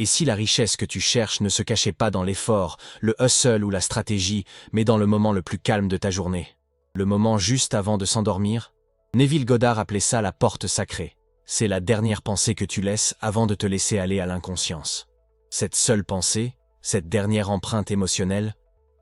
Et si la richesse que tu cherches ne se cachait pas dans l'effort, le hustle ou la stratégie, mais dans le moment le plus calme de ta journée? Le moment juste avant de s'endormir? Neville Goddard appelait ça la porte sacrée. C'est la dernière pensée que tu laisses avant de te laisser aller à l'inconscience. Cette seule pensée, cette dernière empreinte émotionnelle,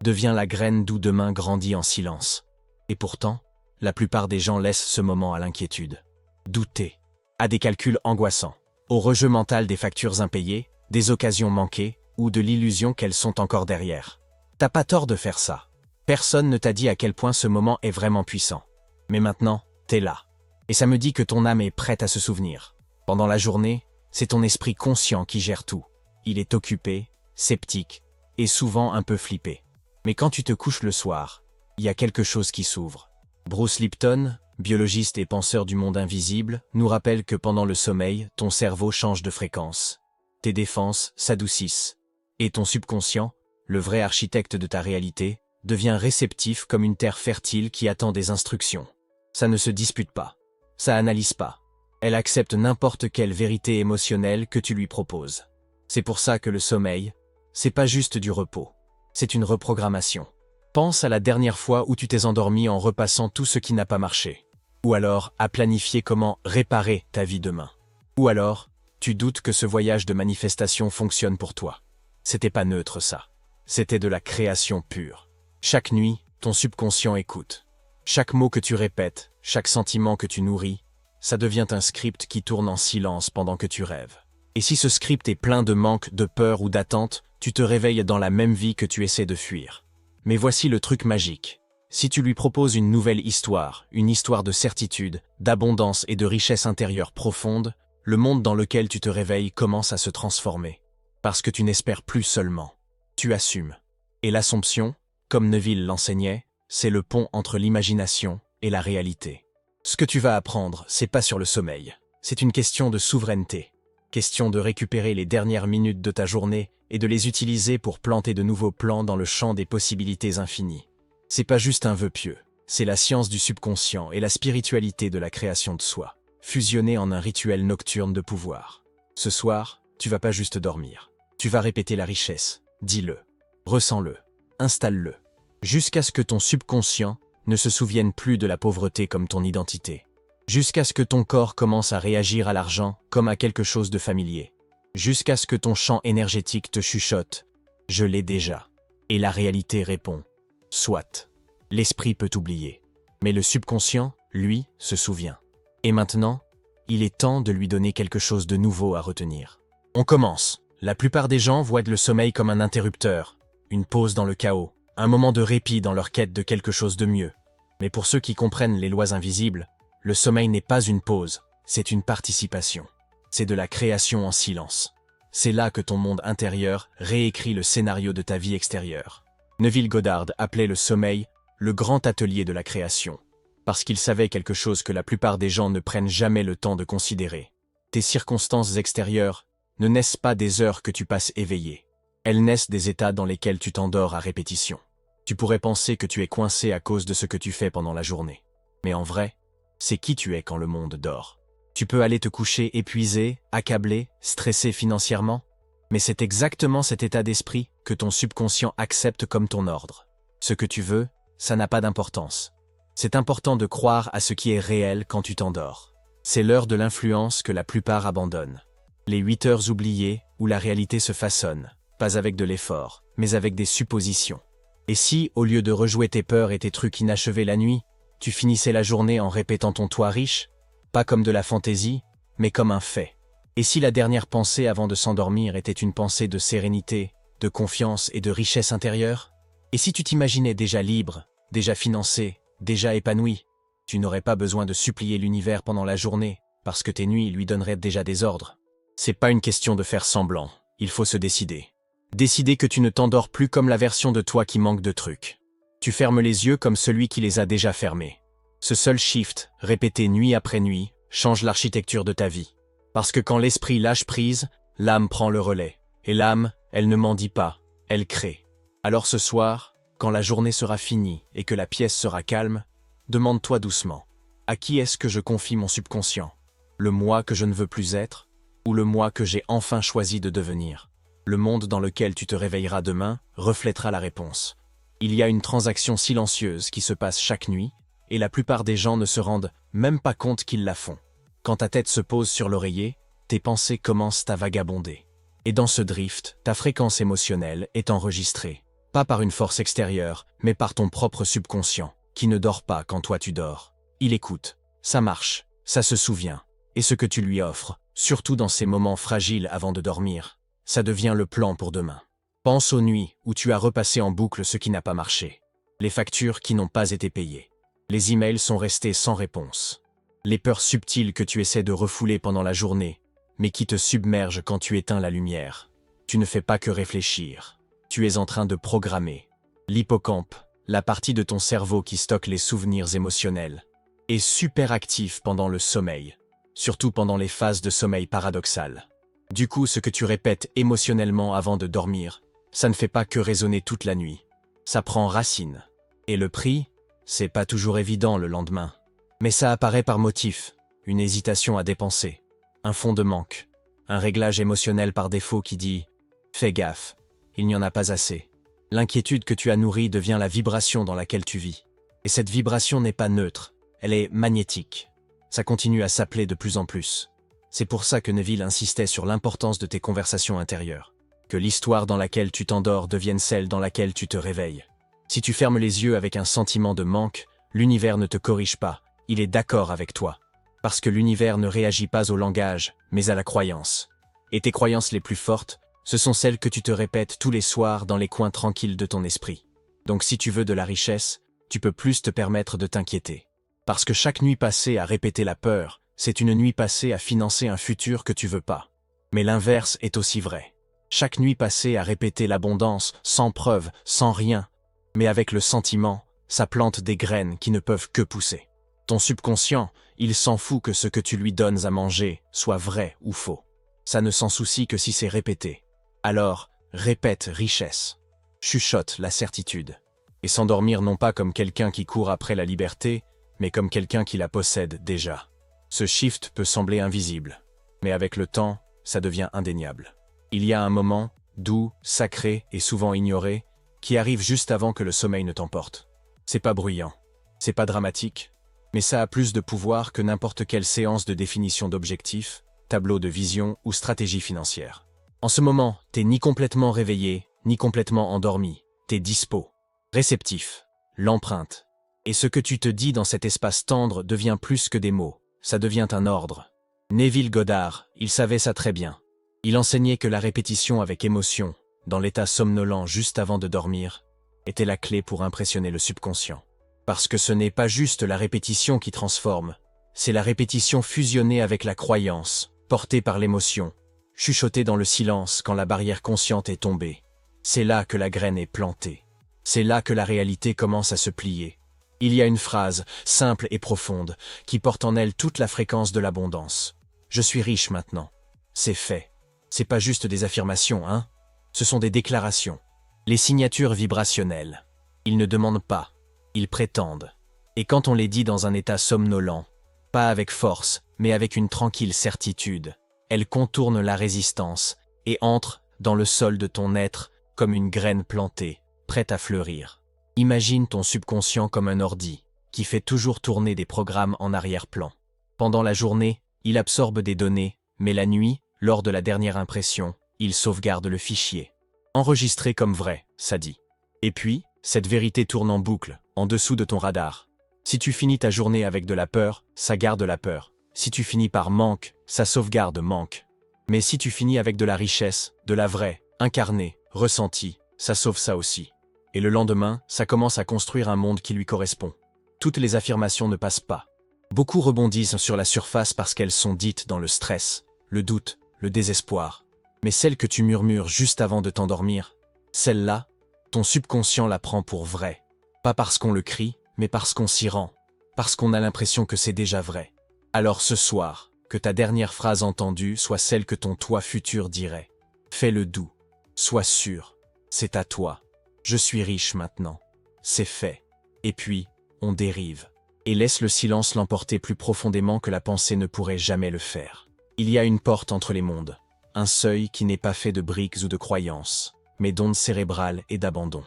devient la graine d'où demain grandit en silence. Et pourtant, la plupart des gens laissent ce moment à l'inquiétude. Douter, à des calculs angoissants, au rejeu mental des factures impayées, des occasions manquées ou de l'illusion qu'elles sont encore derrière. T'as pas tort de faire ça. Personne ne t'a dit à quel point ce moment est vraiment puissant. Mais maintenant, t'es là. Et ça me dit que ton âme est prête à se souvenir. Pendant la journée, c'est ton esprit conscient qui gère tout. Il est occupé, sceptique et souvent un peu flippé. Mais quand tu te couches le soir, il y a quelque chose qui s'ouvre. Bruce Lipton, biologiste et penseur du monde invisible, nous rappelle que pendant le sommeil, ton cerveau change de fréquence. Tes défenses s'adoucissent. Et ton subconscient, le vrai architecte de ta réalité, devient réceptif comme une terre fertile qui attend des instructions. Ça ne se dispute pas. Ça analyse pas. Elle accepte n'importe quelle vérité émotionnelle que tu lui proposes. C'est pour ça que le sommeil, c'est pas juste du repos. C'est une reprogrammation. Pense à la dernière fois où tu t'es endormi en repassant tout ce qui n'a pas marché. Ou alors à planifier comment réparer ta vie demain. Ou alors, tu doutes que ce voyage de manifestation fonctionne pour toi. C'était pas neutre ça. C'était de la création pure. Chaque nuit, ton subconscient écoute. Chaque mot que tu répètes, chaque sentiment que tu nourris, ça devient un script qui tourne en silence pendant que tu rêves. Et si ce script est plein de manque, de peur ou d'attente, tu te réveilles dans la même vie que tu essaies de fuir. Mais voici le truc magique. Si tu lui proposes une nouvelle histoire, une histoire de certitude, d'abondance et de richesse intérieure profonde, le monde dans lequel tu te réveilles commence à se transformer. Parce que tu n'espères plus seulement. Tu assumes. Et l'Assomption, comme Neville l'enseignait, c'est le pont entre l'imagination et la réalité. Ce que tu vas apprendre, c'est pas sur le sommeil. C'est une question de souveraineté. Question de récupérer les dernières minutes de ta journée et de les utiliser pour planter de nouveaux plans dans le champ des possibilités infinies. C'est pas juste un vœu pieux. C'est la science du subconscient et la spiritualité de la création de soi, fusionnées en un rituel nocturne de pouvoir. Ce soir, tu vas pas juste dormir. Tu vas répéter la richesse. Dis-le. Ressens-le. Installe-le. Jusqu'à ce que ton subconscient ne se souvienne plus de la pauvreté comme ton identité. Jusqu'à ce que ton corps commence à réagir à l'argent comme à quelque chose de familier. Jusqu'à ce que ton champ énergétique te chuchote « Je l'ai déjà ». Et la réalité répond « Soit ». L'esprit peut oublier. Mais le subconscient, lui, se souvient. Et maintenant, il est temps de lui donner quelque chose de nouveau à retenir. On commence. La plupart des gens voient le sommeil comme un interrupteur, une pause dans le chaos, un moment de répit dans leur quête de quelque chose de mieux. Mais pour ceux qui comprennent les lois invisibles, le sommeil n'est pas une pause, c'est une participation. C'est de la création en silence. C'est là que ton monde intérieur réécrit le scénario de ta vie extérieure. Neville Goddard appelait le sommeil le grand atelier de la création, parce qu'il savait quelque chose que la plupart des gens ne prennent jamais le temps de considérer. Tes circonstances extérieures ne naissent pas des heures que tu passes éveillé. Elles naissent des états dans lesquels tu t'endors à répétition. Tu pourrais penser que tu es coincé à cause de ce que tu fais pendant la journée. Mais en vrai, c'est qui tu es quand le monde dort. Tu peux aller te coucher épuisé, accablé, stressé financièrement, mais c'est exactement cet état d'esprit que ton subconscient accepte comme ton ordre. Ce que tu veux, ça n'a pas d'importance. C'est important de croire à ce qui est réel quand tu t'endors. C'est l'heure de l'influence que la plupart abandonnent. Les 8 heures oubliées où la réalité se façonne, pas avec de l'effort, mais avec des suppositions. Et si, au lieu de rejouer tes peurs et tes trucs inachevés la nuit, tu finissais la journée en répétant ton toit riche, pas comme de la fantaisie, mais comme un fait. Et si la dernière pensée avant de s'endormir était une pensée de sérénité, de confiance et de richesse intérieure? Et si tu t'imaginais déjà libre, déjà financé, déjà épanoui, tu n'aurais pas besoin de supplier l'univers pendant la journée, parce que tes nuits lui donneraient déjà des ordres. C'est pas une question de faire semblant, il faut se décider. Décider que tu ne t'endors plus comme la version de toi qui manque de trucs. Tu fermes les yeux comme celui qui les a déjà fermés. Ce seul shift, répété nuit après nuit, change l'architecture de ta vie. Parce que quand l'esprit lâche prise, l'âme prend le relais. Et l'âme, elle ne mendie pas, elle crée. Alors ce soir, quand la journée sera finie et que la pièce sera calme, demande-toi doucement. À qui est-ce que je confie mon subconscient? Le moi que je ne veux plus être? ou le moi que j'ai enfin choisi de devenir? Le monde dans lequel tu te réveilleras demain reflètera la réponse. Il y a une transaction silencieuse qui se passe chaque nuit, et la plupart des gens ne se rendent même pas compte qu'ils la font. Quand ta tête se pose sur l'oreiller, tes pensées commencent à vagabonder. Et dans ce drift, ta fréquence émotionnelle est enregistrée. Pas par une force extérieure, mais par ton propre subconscient, qui ne dort pas quand toi tu dors. Il écoute, ça marche, ça se souvient. Et ce que tu lui offres, surtout dans ces moments fragiles avant de dormir, ça devient le plan pour demain. Pense aux nuits où tu as repassé en boucle ce qui n'a pas marché. Les factures qui n'ont pas été payées. Les emails sont restés sans réponse. Les peurs subtiles que tu essaies de refouler pendant la journée, mais qui te submergent quand tu éteins la lumière. Tu ne fais pas que réfléchir. Tu es en train de programmer. L'hippocampe, la partie de ton cerveau qui stocke les souvenirs émotionnels, est super actif pendant le sommeil, surtout pendant les phases de sommeil paradoxal. Du coup, ce que tu répètes émotionnellement avant de dormir, ça ne fait pas que résonner toute la nuit. Ça prend racine. Et le prix, c'est pas toujours évident le lendemain. Mais ça apparaît par motif, une hésitation à dépenser, un fond de manque, un réglage émotionnel par défaut qui dit « Fais gaffe, il n'y en a pas assez ». L'inquiétude que tu as nourrie devient la vibration dans laquelle tu vis. Et cette vibration n'est pas neutre, elle est magnétique. Ça continue à s'appeler de plus en plus. C'est pour ça que Neville insistait sur l'importance de tes conversations intérieures. Que l'histoire dans laquelle tu t'endors devienne celle dans laquelle tu te réveilles. Si tu fermes les yeux avec un sentiment de manque, l'univers ne te corrige pas, il est d'accord avec toi. Parce que l'univers ne réagit pas au langage, mais à la croyance. Et tes croyances les plus fortes, ce sont celles que tu te répètes tous les soirs dans les coins tranquilles de ton esprit. Donc si tu veux de la richesse, tu peux plus te permettre de t'inquiéter. Parce que chaque nuit passée à répéter la peur, c'est une nuit passée à financer un futur que tu veux pas. Mais l'inverse est aussi vrai. Chaque nuit passée à répéter l'abondance, sans preuve, sans rien, mais avec le sentiment, ça plante des graines qui ne peuvent que pousser. Ton subconscient, il s'en fout que ce que tu lui donnes à manger soit vrai ou faux. Ça ne s'en soucie que si c'est répété. Alors, répète richesse. Chuchote la certitude. Et s'endormir non pas comme quelqu'un qui court après la liberté, mais comme quelqu'un qui la possède déjà. Ce shift peut sembler invisible, mais avec le temps, ça devient indéniable. Il y a un moment, doux, sacré et souvent ignoré, qui arrive juste avant que le sommeil ne t'emporte. C'est pas bruyant, c'est pas dramatique, mais ça a plus de pouvoir que n'importe quelle séance de définition d'objectifs, tableau de vision ou stratégie financière. En ce moment, t'es ni complètement réveillé, ni complètement endormi, t'es dispo, réceptif, l'empreinte. Et ce que tu te dis dans cet espace tendre devient plus que des mots, ça devient un ordre. Neville Goddard, il savait ça très bien. Il enseignait que la répétition avec émotion, dans l'état somnolent juste avant de dormir, était la clé pour impressionner le subconscient. Parce que ce n'est pas juste la répétition qui transforme, c'est la répétition fusionnée avec la croyance, portée par l'émotion, chuchotée dans le silence quand la barrière consciente est tombée. C'est là que la graine est plantée. C'est là que la réalité commence à se plier. Il y a une phrase, simple et profonde, qui porte en elle toute la fréquence de l'abondance. Je suis riche maintenant. C'est fait. C'est pas juste des affirmations, hein? Ce sont des déclarations. Les signatures vibrationnelles. Ils ne demandent pas. Ils prétendent. Et quand on les dit dans un état somnolent, pas avec force, mais avec une tranquille certitude, elles contournent la résistance et entrent dans le sol de ton être comme une graine plantée, prête à fleurir. Imagine ton subconscient comme un ordi, qui fait toujours tourner des programmes en arrière-plan. Pendant la journée, il absorbe des données, mais la nuit, lors de la dernière impression, il sauvegarde le fichier. Enregistré comme vrai, ça dit. Et puis, cette vérité tourne en boucle, en dessous de ton radar. Si tu finis ta journée avec de la peur, ça garde la peur. Si tu finis par manque, ça sauvegarde manque. Mais si tu finis avec de la richesse, de la vraie, incarnée, ressentie, ça sauve ça aussi. Et le lendemain, ça commence à construire un monde qui lui correspond. Toutes les affirmations ne passent pas. Beaucoup rebondissent sur la surface parce qu'elles sont dites dans le stress, le doute, le désespoir. Mais celle que tu murmures juste avant de t'endormir, celle-là, ton subconscient la prend pour vraie. Pas parce qu'on le crie, mais parce qu'on s'y rend. Parce qu'on a l'impression que c'est déjà vrai. Alors ce soir, que ta dernière phrase entendue soit celle que ton toi futur dirait. Fais-le doux. Sois sûr. C'est à toi. Je suis riche maintenant. C'est fait. Et puis, on dérive. Et laisse le silence l'emporter plus profondément que la pensée ne pourrait jamais le faire. Il y a une porte entre les mondes, un seuil qui n'est pas fait de briques ou de croyances, mais d'ondes cérébrales et d'abandon.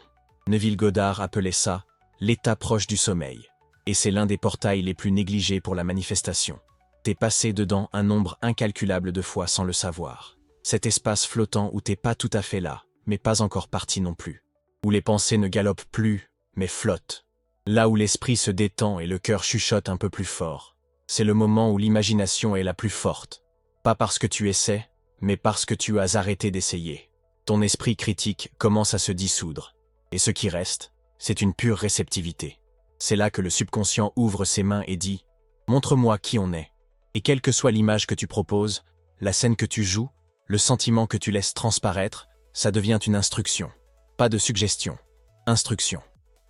Neville Goddard appelait ça « l'état proche du sommeil », et c'est l'un des portails les plus négligés pour la manifestation. T'es passé dedans un nombre incalculable de fois sans le savoir. Cet espace flottant où t'es pas tout à fait là, mais pas encore parti non plus. Où les pensées ne galopent plus, mais flottent. Là où l'esprit se détend et le cœur chuchote un peu plus fort. C'est le moment où l'imagination est la plus forte. Pas parce que tu essaies, mais parce que tu as arrêté d'essayer. Ton esprit critique commence à se dissoudre. Et ce qui reste, c'est une pure réceptivité. C'est là que le subconscient ouvre ses mains et dit « Montre-moi qui on est ». Et quelle que soit l'image que tu proposes, la scène que tu joues, le sentiment que tu laisses transparaître, ça devient une instruction. Pas de suggestion. Instruction.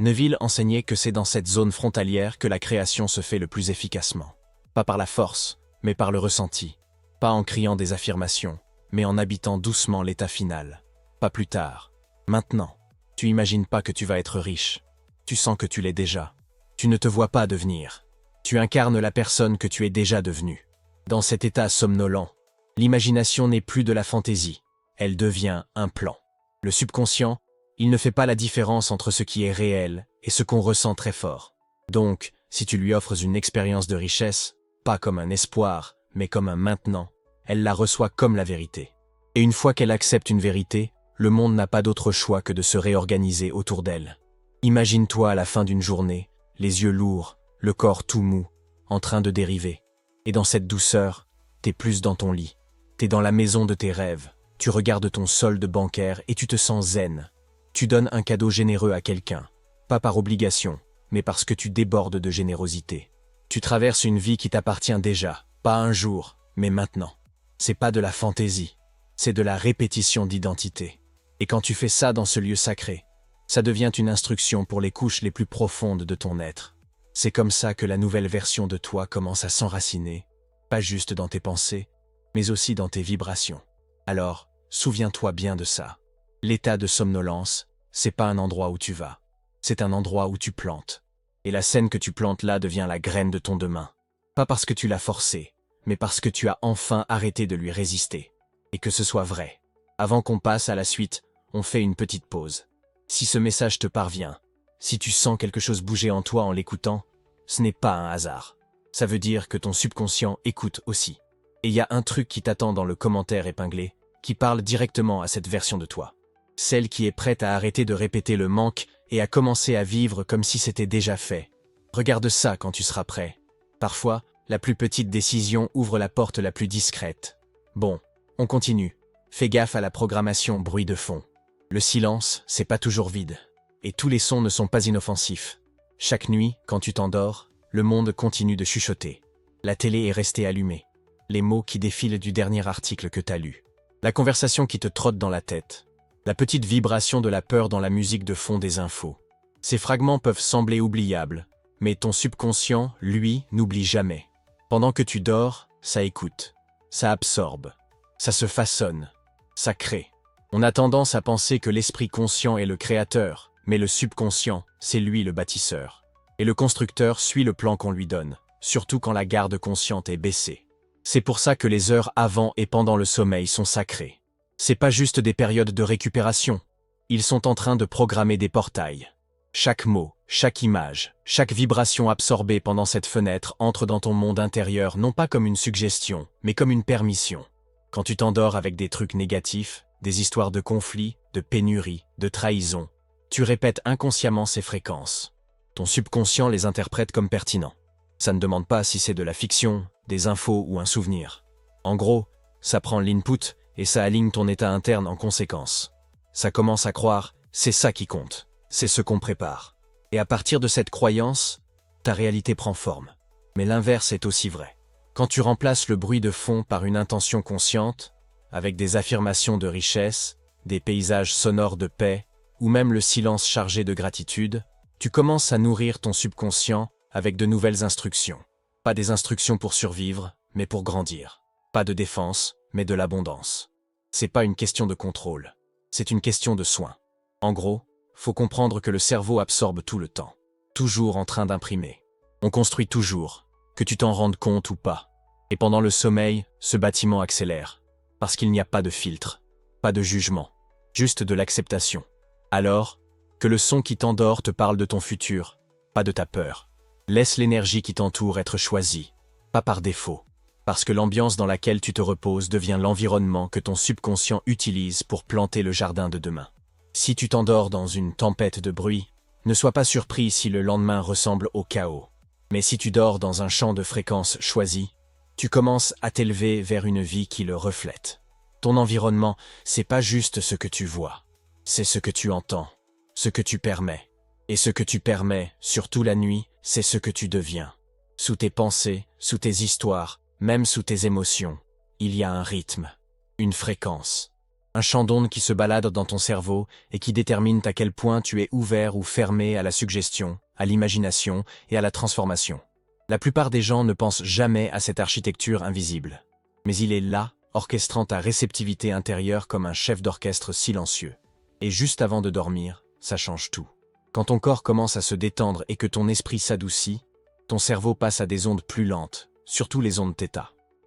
Neville enseignait que c'est dans cette zone frontalière que la création se fait le plus efficacement. Pas par la force, mais par le ressenti. Pas en criant des affirmations, mais en habitant doucement l'état final. Pas plus tard. Maintenant. Tu imagines pas que tu vas être riche. Tu sens que tu l'es déjà. Tu ne te vois pas devenir. Tu incarnes la personne que tu es déjà devenue. Dans cet état somnolent, l'imagination n'est plus de la fantaisie. Elle devient un plan. Le subconscient, il ne fait pas la différence entre ce qui est réel et ce qu'on ressent très fort. Donc, si tu lui offres une expérience de richesse, pas comme un espoir, mais comme un maintenant, elle la reçoit comme la vérité. Et une fois qu'elle accepte une vérité, le monde n'a pas d'autre choix que de se réorganiser autour d'elle. Imagine-toi à la fin d'une journée, les yeux lourds, le corps tout mou, en train de dériver. Et dans cette douceur, t'es plus dans ton lit. T'es dans la maison de tes rêves. Tu regardes ton solde bancaire et tu te sens zen. Tu donnes un cadeau généreux à quelqu'un. Pas par obligation, mais parce que tu débordes de générosité. Tu traverses une vie qui t'appartient déjà. Pas un jour, mais maintenant. C'est pas de la fantaisie. C'est de la répétition d'identité. Et quand tu fais ça dans ce lieu sacré, ça devient une instruction pour les couches les plus profondes de ton être. C'est comme ça que la nouvelle version de toi commence à s'enraciner, pas juste dans tes pensées, mais aussi dans tes vibrations. Alors, souviens-toi bien de ça. L'état de somnolence, c'est pas un endroit où tu vas, c'est un endroit où tu plantes. Et la scène que tu plantes là devient la graine de ton demain. Pas parce que tu l'as forcé, mais parce que tu as enfin arrêté de lui résister. Et que ce soit vrai. Avant qu'on passe à la suite, on fait une petite pause. Si ce message te parvient, si tu sens quelque chose bouger en toi en l'écoutant, ce n'est pas un hasard. Ça veut dire que ton subconscient écoute aussi. Et il y a un truc qui t'attend dans le commentaire épinglé, qui parle directement à cette version de toi. Celle qui est prête à arrêter de répéter le manque et à commencer à vivre comme si c'était déjà fait. Regarde ça quand tu seras prêt. Parfois, la plus petite décision ouvre la porte la plus discrète. Bon, on continue. Fais gaffe à la programmation bruit de fond. Le silence, c'est pas toujours vide. Et tous les sons ne sont pas inoffensifs. Chaque nuit, quand tu t'endors, le monde continue de chuchoter. La télé est restée allumée. Les mots qui défilent du dernier article que t'as lu. La conversation qui te trotte dans la tête. La petite vibration de la peur dans la musique de fond des infos. Ces fragments peuvent sembler oubliables, mais ton subconscient, lui, n'oublie jamais. Pendant que tu dors, ça écoute. Ça absorbe. Ça se façonne. Ça crée. On a tendance à penser que l'esprit conscient est le créateur, mais le subconscient, c'est lui le bâtisseur. Et le constructeur suit le plan qu'on lui donne, surtout quand la garde consciente est baissée. C'est pour ça que les heures avant et pendant le sommeil sont sacrées. C'est pas juste des périodes de récupération. Ils sont en train de programmer des portails. Chaque mot, chaque image, chaque vibration absorbée pendant cette fenêtre entre dans ton monde intérieur non pas comme une suggestion, mais comme une permission. Quand tu t'endors avec des trucs négatifs, des histoires de conflits, de pénuries, de trahison, tu répètes inconsciemment ces fréquences. Ton subconscient les interprète comme pertinents. Ça ne demande pas si c'est de la fiction, des infos ou un souvenir. En gros, ça prend l'input et ça aligne ton état interne en conséquence. Ça commence à croire, c'est ça qui compte, c'est ce qu'on prépare. Et à partir de cette croyance, ta réalité prend forme. Mais l'inverse est aussi vrai. Quand tu remplaces le bruit de fond par une intention consciente, avec des affirmations de richesse, des paysages sonores de paix, ou même le silence chargé de gratitude, tu commences à nourrir ton subconscient avec de nouvelles instructions. Pas des instructions pour survivre, mais pour grandir. Pas de défense, mais de l'abondance. C'est pas une question de contrôle, c'est une question de soin. En gros, faut comprendre que le cerveau absorbe tout le temps. Toujours en train d'imprimer. On construit toujours, que tu t'en rendes compte ou pas. Et pendant le sommeil, ce bâtiment accélère. Parce qu'il n'y a pas de filtre, pas de jugement, juste de l'acceptation. Alors, que le son qui t'endort te parle de ton futur, pas de ta peur. Laisse l'énergie qui t'entoure être choisie, pas par défaut. Parce que l'ambiance dans laquelle tu te reposes devient l'environnement que ton subconscient utilise pour planter le jardin de demain. Si tu t'endors dans une tempête de bruit, ne sois pas surpris si le lendemain ressemble au chaos. Mais si tu dors dans un champ de fréquences choisi, tu commences à t'élever vers une vie qui le reflète. Ton environnement, c'est pas juste ce que tu vois, c'est ce que tu entends, ce que tu permets. Et ce que tu permets, surtout la nuit, c'est ce que tu deviens. Sous tes pensées, sous tes histoires, même sous tes émotions, il y a un rythme, une fréquence, un champ d'ondes qui se balade dans ton cerveau et qui détermine à quel point tu es ouvert ou fermé à la suggestion, à l'imagination et à la transformation. La plupart des gens ne pensent jamais à cette architecture invisible. Mais il est là, orchestrant ta réceptivité intérieure comme un chef d'orchestre silencieux. Et juste avant de dormir, ça change tout. Quand ton corps commence à se détendre et que ton esprit s'adoucit, ton cerveau passe à des ondes plus lentes, surtout les ondes θ.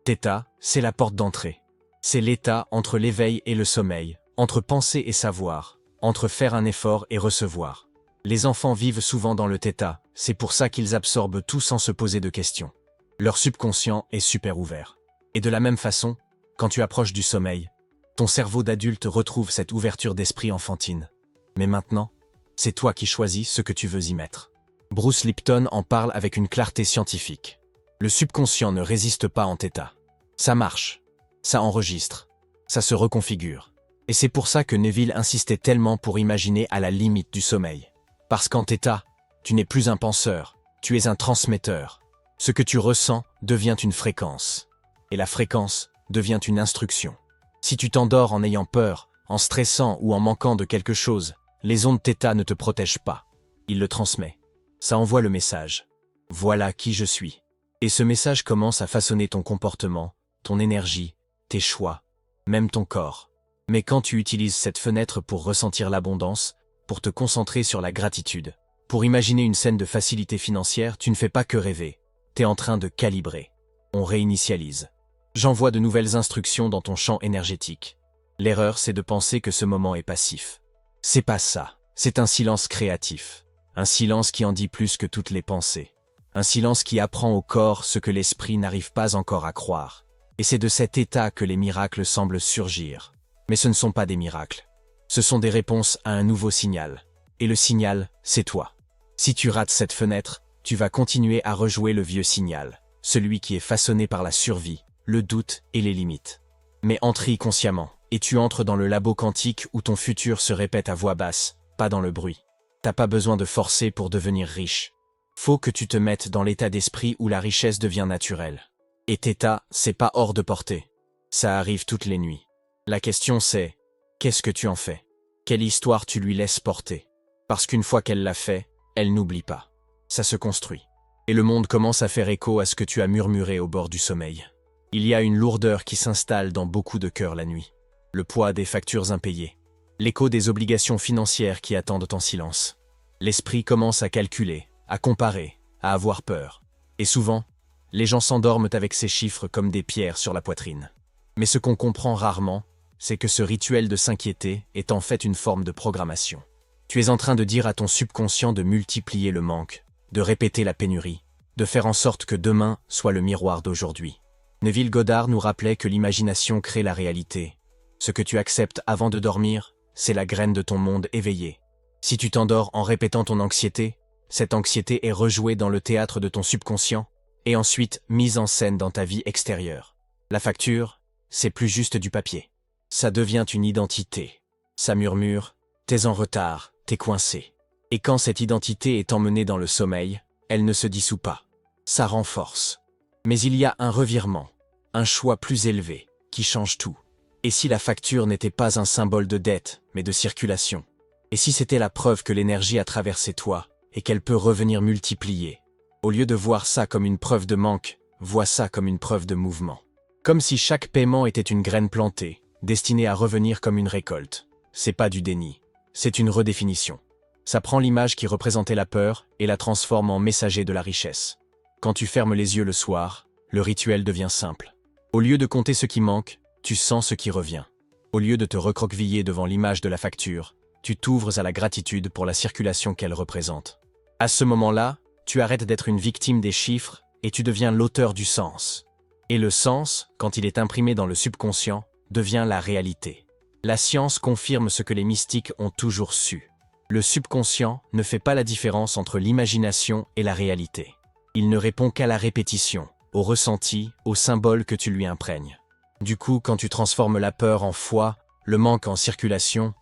θ, c'est la porte d'entrée. C'est l'état entre l'éveil et le sommeil, entre penser et savoir, entre faire un effort et recevoir. Les enfants vivent souvent dans le θ, c'est pour ça qu'ils absorbent tout sans se poser de questions. Leur subconscient est super ouvert. Et de la même façon, quand tu approches du sommeil, ton cerveau d'adulte retrouve cette ouverture d'esprit enfantine. Mais maintenant, c'est toi qui choisis ce que tu veux y mettre. Bruce Lipton en parle avec une clarté scientifique. Le subconscient ne résiste pas en θ. Ça marche, ça enregistre, ça se reconfigure. Et c'est pour ça que Neville insistait tellement pour imaginer à la limite du sommeil. Parce qu'en θ, tu n'es plus un penseur, tu es un transmetteur. Ce que tu ressens devient une fréquence. Et la fréquence devient une instruction. Si tu t'endors en ayant peur, en stressant ou en manquant de quelque chose, les ondes θ ne te protègent pas. Il le transmet. Ça envoie le message. Voilà qui je suis. Et ce message commence à façonner ton comportement, ton énergie, tes choix, même ton corps. Mais quand tu utilises cette fenêtre pour ressentir l'abondance, pour te concentrer sur la gratitude, pour imaginer une scène de facilité financière, tu ne fais pas que rêver. T'es en train de calibrer. On réinitialise. J'envoie de nouvelles instructions dans ton champ énergétique. L'erreur, c'est de penser que ce moment est passif. C'est pas ça. C'est un silence créatif. Un silence qui en dit plus que toutes les pensées. Un silence qui apprend au corps ce que l'esprit n'arrive pas encore à croire. Et c'est de cet état que les miracles semblent surgir. Mais ce ne sont pas des miracles. Ce sont des réponses à un nouveau signal. Et le signal, c'est toi. Si tu rates cette fenêtre, tu vas continuer à rejouer le vieux signal, celui qui est façonné par la survie, le doute et les limites. Mais entre-y consciemment, et tu entres dans le labo quantique où ton futur se répète à voix basse, pas dans le bruit. T'as pas besoin de forcer pour devenir riche. Faut que tu te mettes dans l'état d'esprit où la richesse devient naturelle. Et θ, c'est pas hors de portée. Ça arrive toutes les nuits. La question c'est, qu'est-ce que tu en fais? Quelle histoire tu lui laisses porter? Parce qu'une fois qu'elle l'a fait, elle n'oublie pas. Ça se construit. Et le monde commence à faire écho à ce que tu as murmuré au bord du sommeil. Il y a une lourdeur qui s'installe dans beaucoup de cœurs la nuit. Le poids des factures impayées. L'écho des obligations financières qui attendent en silence. L'esprit commence à calculer, à comparer, à avoir peur. Et souvent, les gens s'endorment avec ces chiffres comme des pierres sur la poitrine. Mais ce qu'on comprend rarement, c'est que ce rituel de s'inquiéter est en fait une forme de programmation. Tu es en train de dire à ton subconscient de multiplier le manque, de répéter la pénurie, de faire en sorte que demain soit le miroir d'aujourd'hui. Neville Goddard nous rappelait que l'imagination crée la réalité. Ce que tu acceptes avant de dormir, c'est la graine de ton monde éveillé. Si tu t'endors en répétant ton anxiété, cette anxiété est rejouée dans le théâtre de ton subconscient et ensuite mise en scène dans ta vie extérieure. La facture, c'est plus juste du papier. Ça devient une identité. Ça murmure, t'es en retard, t'es coincé. Et quand cette identité est emmenée dans le sommeil, elle ne se dissout pas. Ça renforce. Mais il y a un revirement, un choix plus élevé, qui change tout. Et si la facture n'était pas un symbole de dette, mais de circulation? Et si c'était la preuve que l'énergie a traversé toi, et qu'elle peut revenir multipliée? Au lieu de voir ça comme une preuve de manque, vois ça comme une preuve de mouvement. Comme si chaque paiement était une graine plantée, destinée à revenir comme une récolte. C'est pas du déni, c'est une redéfinition. Ça prend l'image qui représentait la peur et la transforme en messager de la richesse. Quand tu fermes les yeux le soir, le rituel devient simple. Au lieu de compter ce qui manque, tu sens ce qui revient. Au lieu de te recroqueviller devant l'image de la facture, tu t'ouvres à la gratitude pour la circulation qu'elle représente. À ce moment-là, tu arrêtes d'être une victime des chiffres et tu deviens l'auteur du sens. Et le sens, quand il est imprimé dans le subconscient, devient la réalité. La science confirme ce que les mystiques ont toujours su. Le subconscient ne fait pas la différence entre l'imagination et la réalité. Il ne répond qu'à la répétition, au ressenti, aux symboles que tu lui imprègnes. Du coup, quand tu transformes la peur en foi, le manque en circulation,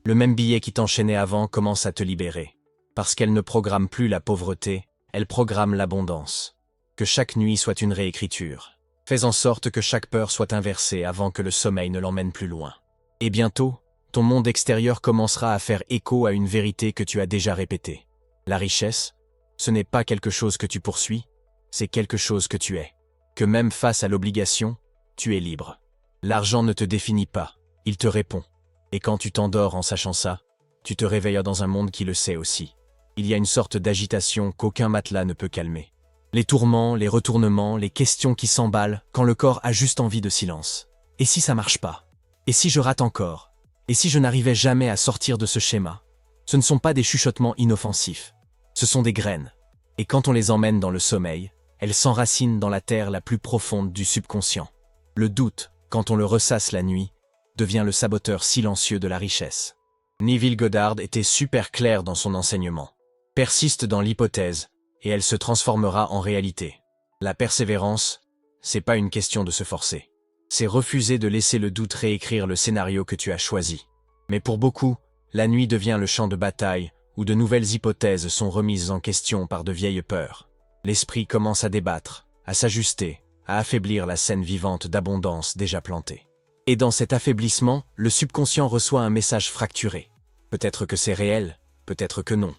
le même billet qui t'enchaînait avant commence à te libérer. Parce qu'elle ne programme plus la pauvreté, elle programme l'abondance. Que chaque nuit soit une réécriture. Fais en sorte que chaque peur soit inversée avant que le sommeil ne l'emmène plus loin. Et bientôt, ton monde extérieur commencera à faire écho à une vérité que tu as déjà répétée. La richesse, ce n'est pas quelque chose que tu poursuis, c'est quelque chose que tu es. Que même face à l'obligation, tu es libre. L'argent ne te définit pas, il te répond. Et quand tu t'endors en sachant ça, tu te réveilles dans un monde qui le sait aussi. Il y a une sorte d'agitation qu'aucun matelas ne peut calmer. Les tourments, les retournements, les questions qui s'emballent quand le corps a juste envie de silence. Et si ça marche pas? Et si je rate encore? Et si je n'arrivais jamais à sortir de ce schéma? Ce ne sont pas des chuchotements inoffensifs. Ce sont des graines. Et quand on les emmène dans le sommeil, elles s'enracinent dans la terre la plus profonde du subconscient. Le doute, quand on le ressasse la nuit, devient le saboteur silencieux de la richesse. Neville Goddard était super clair dans son enseignement. Persiste dans l'hypothèse, et elle se transformera en réalité. La persévérance, c'est pas une question de se forcer. C'est refuser de laisser le doute réécrire le scénario que tu as choisi. Mais pour beaucoup, la nuit devient le champ de bataille où de nouvelles hypothèses sont remises en question par de vieilles peurs. L'esprit commence à débattre, à s'ajuster, à affaiblir la scène vivante d'abondance déjà plantée. Et dans cet affaiblissement, le subconscient reçoit un message fracturé. Peut-être que c'est réel, peut-être que non.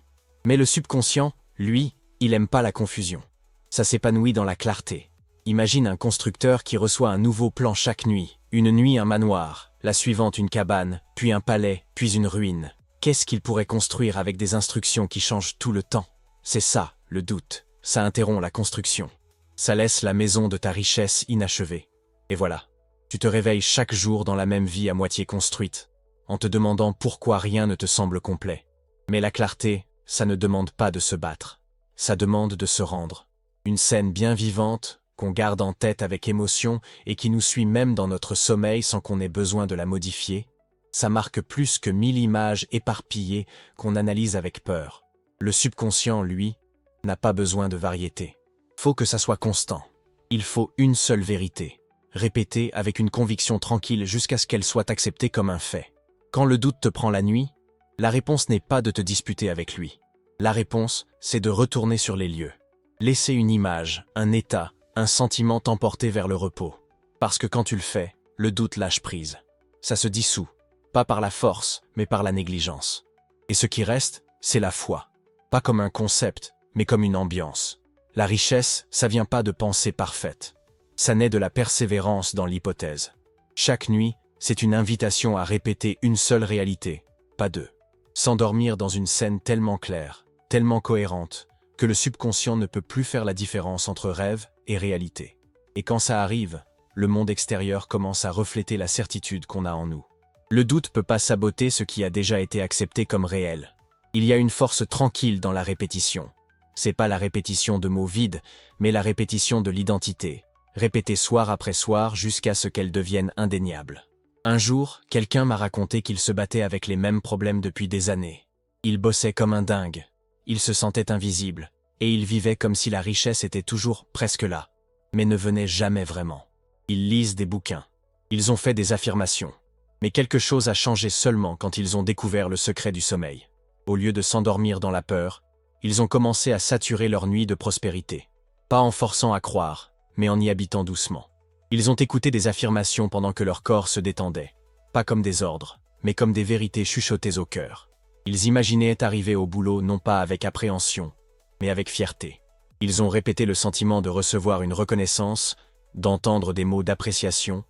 Mais le subconscient, lui, il aime pas la confusion. Ça s'épanouit dans la clarté. Imagine un constructeur qui reçoit un nouveau plan chaque nuit. Une nuit un manoir, la suivante une cabane, puis un palais, puis une ruine. Qu'est-ce qu'il pourrait construire avec des instructions qui changent tout le temps? C'est ça, le doute. Ça interrompt la construction. Ça laisse la maison de ta richesse inachevée. Et voilà. Tu te réveilles chaque jour dans la même vie à moitié construite, en te demandant pourquoi rien ne te semble complet. Mais la clarté, ça ne demande pas de se battre. Ça demande de se rendre. Une scène bien vivante, qu'on garde en tête avec émotion et qui nous suit même dans notre sommeil sans qu'on ait besoin de la modifier. Ça marque plus que 1000 images éparpillées qu'on analyse avec peur. Le subconscient, lui, n'a pas besoin de variété. Faut que ça soit constant. Il faut une seule vérité, répétée avec une conviction tranquille jusqu'à ce qu'elle soit acceptée comme un fait. Quand le doute te prend la nuit, la réponse n'est pas de te disputer avec lui. La réponse, c'est de retourner sur les lieux. Laisser une image, un état, un sentiment t'emporter vers le repos. Parce que quand tu le fais, le doute lâche prise. Ça se dissout, pas par la force, mais par la négligence. Et ce qui reste, c'est la foi. Pas comme un concept, mais comme une ambiance. La richesse, ça vient pas de pensées parfaites. Ça naît de la persévérance dans l'hypothèse. Chaque nuit, c'est une invitation à répéter une seule réalité, pas deux. S'endormir dans une scène tellement claire, tellement cohérente, que le subconscient ne peut plus faire la différence entre rêve et réalité. Et quand ça arrive, le monde extérieur commence à refléter la certitude qu'on a en nous. Le doute peut pas saboter ce qui a déjà été accepté comme réel. Il y a une force tranquille dans la répétition. C'est pas la répétition de mots vides, mais la répétition de l'identité, répétée soir après soir jusqu'à ce qu'elle devienne indéniable. Un jour, quelqu'un m'a raconté qu'il se battait avec les mêmes problèmes depuis des années. Il bossait comme un dingue, il se sentait invisible, et il vivait comme si la richesse était toujours presque là, mais ne venait jamais vraiment. Ils lisent des bouquins, ils ont fait des affirmations, mais quelque chose a changé seulement quand ils ont découvert le secret du sommeil. Au lieu de s'endormir dans la peur, ils ont commencé à saturer leur nuit de prospérité. Pas en forçant à croire, mais en y habitant doucement. Ils ont écouté des affirmations pendant que leur corps se détendait. Pas comme des ordres, mais comme des vérités chuchotées au cœur. Ils imaginaient arriver au boulot non pas avec appréhension, mais avec fierté. Ils ont répété le sentiment de recevoir une reconnaissance, d'entendre des mots d'appréciation,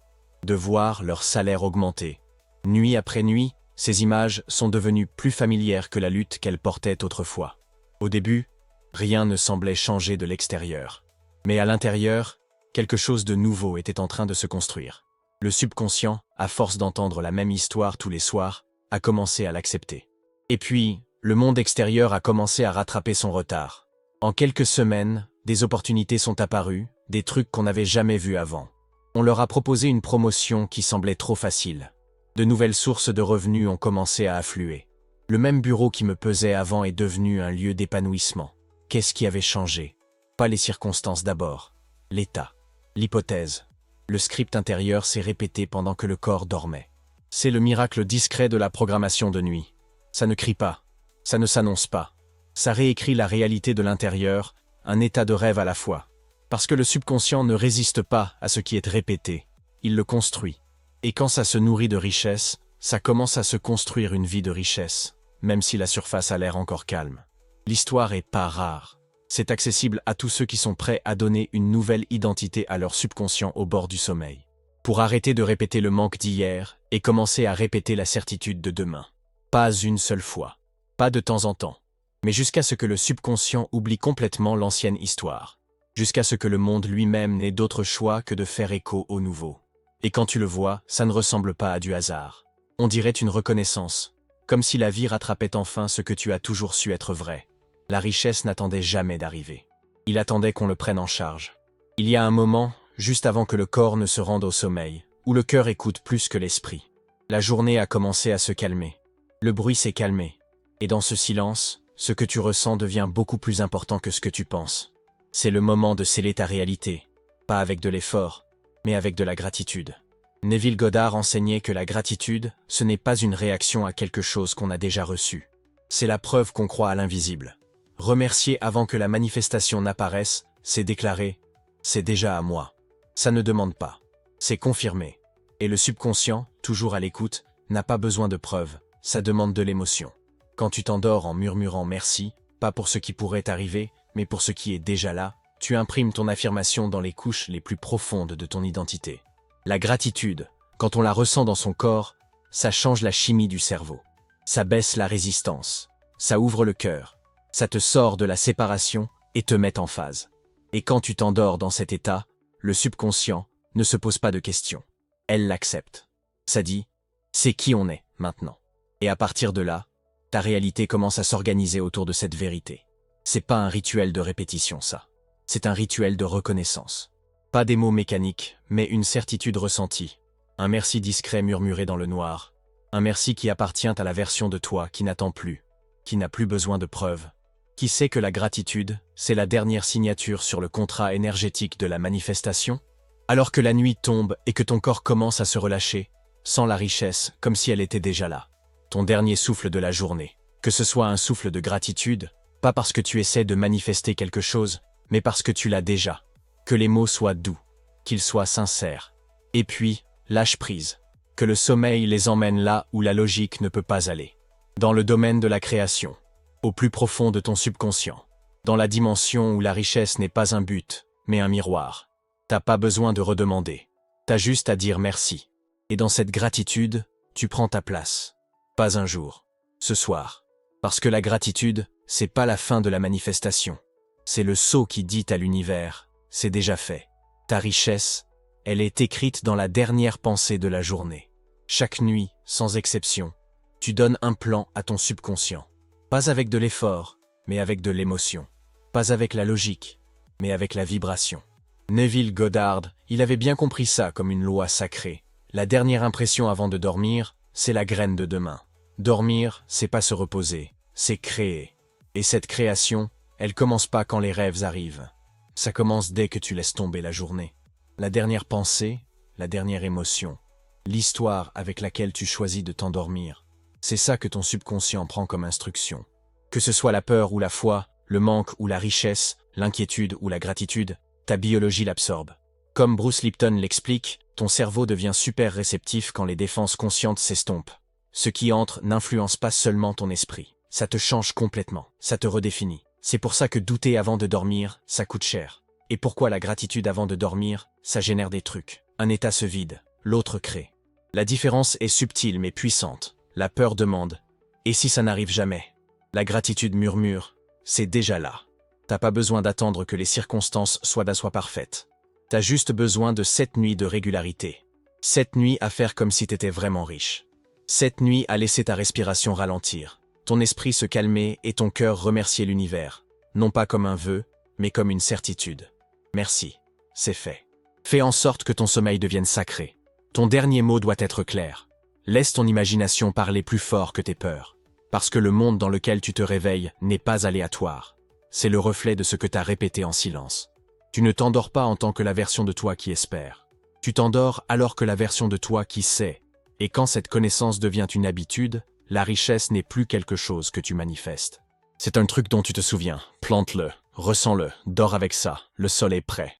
de voir leur salaire augmenter. Nuit après nuit, ces images sont devenues plus familières que la lutte qu'elles portaient autrefois. Au début, rien ne semblait changer de l'extérieur. Mais à l'intérieur, Quelque chose de nouveau était en train de se construire. Le subconscient, à force d'entendre la même histoire tous les soirs, a commencé à l'accepter. Et puis, le monde extérieur a commencé à rattraper son retard. En quelques semaines, des opportunités sont apparues, des trucs qu'on n'avait jamais vus avant. On leur a proposé une promotion qui semblait trop facile. De nouvelles sources de revenus ont commencé à affluer. Le même bureau qui me pesait avant est devenu un lieu d'épanouissement. Qu'est-ce qui avait changé? Pas les circonstances d'abord. L'état. L'hypothèse. Le script intérieur s'est répété pendant que le corps dormait. C'est le miracle discret de la programmation de nuit. Ça ne crie pas. Ça ne s'annonce pas. Ça réécrit la réalité de l'intérieur, un état de rêve à la fois. Parce que le subconscient ne résiste pas à ce qui est répété. Il le construit. Et quand ça se nourrit de richesse, ça commence à se construire une vie de richesse, même si la surface a l'air encore calme. L'histoire est pas rare. C'est accessible à tous ceux qui sont prêts à donner une nouvelle identité à leur subconscient au bord du sommeil. Pour arrêter de répéter le manque d'hier et commencer à répéter la certitude de demain. Pas une seule fois. Pas de temps en temps. Mais jusqu'à ce que le subconscient oublie complètement l'ancienne histoire. Jusqu'à ce que le monde lui-même n'ait d'autre choix que de faire écho au nouveau. Et quand tu le vois, ça ne ressemble pas à du hasard. On dirait une reconnaissance. Comme si la vie rattrapait enfin ce que tu as toujours su être vrai. La richesse n'attendait jamais d'arriver. Il attendait qu'on le prenne en charge. Il y a un moment, juste avant que le corps ne se rende au sommeil, où le cœur écoute plus que l'esprit. La journée a commencé à se calmer. Le bruit s'est calmé. Et dans ce silence, ce que tu ressens devient beaucoup plus important que ce que tu penses. C'est le moment de sceller ta réalité, pas avec de l'effort, mais avec de la gratitude. Neville Goddard enseignait que la gratitude, ce n'est pas une réaction à quelque chose qu'on a déjà reçu. C'est la preuve qu'on croit à l'invisible. Remercier avant que la manifestation n'apparaisse, c'est déclarer « c'est déjà à moi ». Ça ne demande pas. C'est confirmé. Et le subconscient, toujours à l'écoute, n'a pas besoin de preuves, ça demande de l'émotion. Quand tu t'endors en murmurant merci, pas pour ce qui pourrait arriver, mais pour ce qui est déjà là, tu imprimes ton affirmation dans les couches les plus profondes de ton identité. La gratitude, quand on la ressent dans son corps, ça change la chimie du cerveau. Ça baisse la résistance. Ça ouvre le cœur. Ça te sort de la séparation et te met en phase. Et quand tu t'endors dans cet état, le subconscient ne se pose pas de questions. Elle l'accepte. Ça dit, c'est qui on est maintenant. Et à partir de là, ta réalité commence à s'organiser autour de cette vérité. C'est pas un rituel de répétition, ça. C'est un rituel de reconnaissance. Pas des mots mécaniques, mais une certitude ressentie. Un merci discret murmuré dans le noir. Un merci qui appartient à la version de toi qui n'attend plus, qui n'a plus besoin de preuves. Qui sait que la gratitude, c'est la dernière signature sur le contrat énergétique de la manifestation? Alors que la nuit tombe et que ton corps commence à se relâcher, sans la richesse, comme si elle était déjà là. Ton dernier souffle de la journée. Que ce soit un souffle de gratitude, pas parce que tu essaies de manifester quelque chose, mais parce que tu l'as déjà. Que les mots soient doux, qu'ils soient sincères. Et puis, lâche prise. Que le sommeil les emmène là où la logique ne peut pas aller. Dans le domaine de la création. Au plus profond de ton subconscient. Dans la dimension où la richesse n'est pas un but, mais un miroir. T'as pas besoin de redemander. T'as juste à dire merci. Et dans cette gratitude, tu prends ta place. Pas un jour. Ce soir. Parce que la gratitude, c'est pas la fin de la manifestation. C'est le sceau qui dit à l'univers, c'est déjà fait. Ta richesse, elle est écrite dans la dernière pensée de la journée. Chaque nuit, sans exception, tu donnes un plan à ton subconscient. Pas avec de l'effort, mais avec de l'émotion. Pas avec la logique, mais avec la vibration. Neville Goddard, il avait bien compris ça comme une loi sacrée. La dernière impression avant de dormir, c'est la graine de demain. Dormir, c'est pas se reposer, c'est créer. Et cette création, elle commence pas quand les rêves arrivent. Ça commence dès que tu laisses tomber la journée. La dernière pensée, la dernière émotion. L'histoire avec laquelle tu choisis de t'endormir. C'est ça que ton subconscient prend comme instruction. Que ce soit la peur ou la foi, le manque ou la richesse, l'inquiétude ou la gratitude, ta biologie l'absorbe. Comme Bruce Lipton l'explique, ton cerveau devient super réceptif quand les défenses conscientes s'estompent. Ce qui entre n'influence pas seulement ton esprit. Ça te change complètement, ça te redéfinit. C'est pour ça que douter avant de dormir, ça coûte cher. Et pourquoi la gratitude avant de dormir, ça génère des trucs. Un état se vide, l'autre crée. La différence est subtile mais puissante. La peur demande « Et si ça n'arrive jamais ?» La gratitude murmure « C'est déjà là. T'as pas besoin d'attendre que les circonstances soient parfaites. T'as juste besoin de 7 nuits de régularité. 7 nuits à faire comme si t'étais vraiment riche. 7 nuits à laisser ta respiration ralentir, ton esprit se calmer et ton cœur remercier l'univers, non pas comme un vœu, mais comme une certitude. Merci, c'est fait. Fais en sorte que ton sommeil devienne sacré. Ton dernier mot doit être clair. Laisse ton imagination parler plus fort que tes peurs. Parce que le monde dans lequel tu te réveilles n'est pas aléatoire. C'est le reflet de ce que t'as répété en silence. Tu ne t'endors pas en tant que la version de toi qui espère. Tu t'endors alors que la version de toi qui sait. Et quand cette connaissance devient une habitude, la richesse n'est plus quelque chose que tu manifestes. C'est un truc dont tu te souviens. Plante-le, ressens-le, dors avec ça, le sol est prêt.